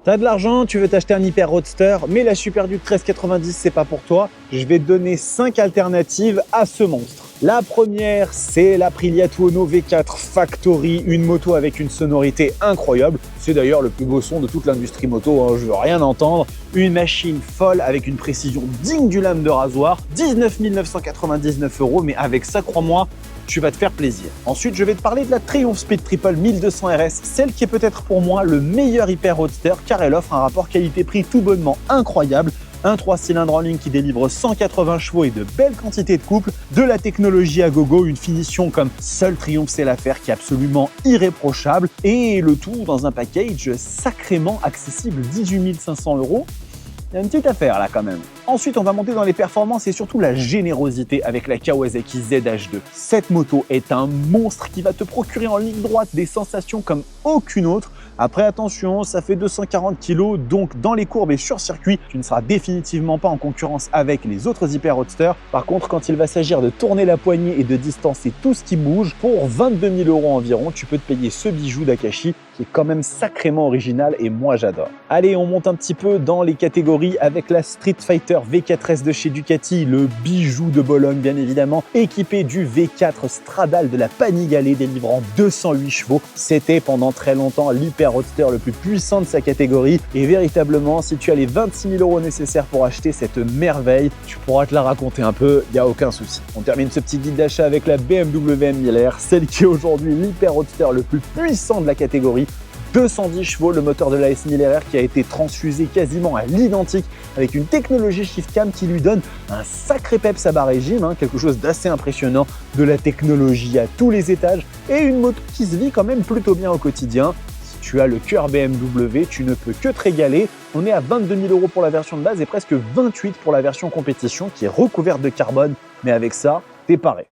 T'as de l'argent, tu veux t'acheter un Hyper Roadster, mais la Super Duke 1390, c'est pas pour toi. Je vais te donner 5 alternatives à ce monstre. La première, c'est l'Aprilia Tuono V4 Factory, une moto avec une sonorité incroyable. C'est d'ailleurs le plus beau son de toute l'industrie moto, hein, je veux rien entendre. Une machine folle avec une précision digne du lame de rasoir. 19 999 €, mais avec ça, crois-moi, tu vas te faire plaisir. Ensuite, je vais te parler de la Triumph Speed Triple 1200 RS, celle qui est peut-être pour moi le meilleur Hyper Roadster car elle offre un rapport qualité-prix tout bonnement incroyable. Un 3 cylindres en ligne qui délivre 180 chevaux et de belles quantités de couple, de la technologie à gogo, une finition comme seul Triumph sait la faire qui est absolument irréprochable et le tout dans un package sacrément accessible, 18 500 €. Il y a une petite affaire là quand même. Ensuite, on va monter dans les performances et surtout la générosité avec la Kawasaki ZH2. Cette moto est un monstre qui va te procurer en ligne droite des sensations comme aucune autre. Après, attention, ça fait 240 kg, donc dans les courbes et sur circuit, tu ne seras définitivement pas en concurrence avec les autres Hyper Roadster. Par contre, quand il va s'agir de tourner la poignée et de distancer tout ce qui bouge, pour 22 000 € environ, tu peux te payer ce bijou d'Akashi qui est quand même sacrément original et moi j'adore. Allez, on monte un petit peu dans les catégories avec la Street Fighter V4S de chez Ducati, le bijou de Bologne bien évidemment, équipé du V4 Stradale de la Panigale délivrant 208 chevaux. C'était pendant très longtemps l'Hyper Roadster le plus puissant de sa catégorie et véritablement si tu as les 26 000 € nécessaires pour acheter cette merveille, tu pourras te la raconter un peu, il n'y a aucun souci. On termine ce petit guide d'achat avec la BMW M1000R, celle qui est aujourd'hui l'Hyper Roadster le plus puissant de la catégorie. 210 chevaux, le moteur de la S1000RR qui a été transfusé quasiment à l'identique avec une technologie ShiftCam qui lui donne un sacré peps à bas régime, quelque chose d'assez impressionnant, de la technologie à tous les étages et une moto qui se vit quand même plutôt bien au quotidien. Si tu as le cœur BMW, tu ne peux que te régaler. On est à 22 000 € pour la version de base et presque 28 pour la version compétition qui est recouverte de carbone, mais avec ça, t'es paré.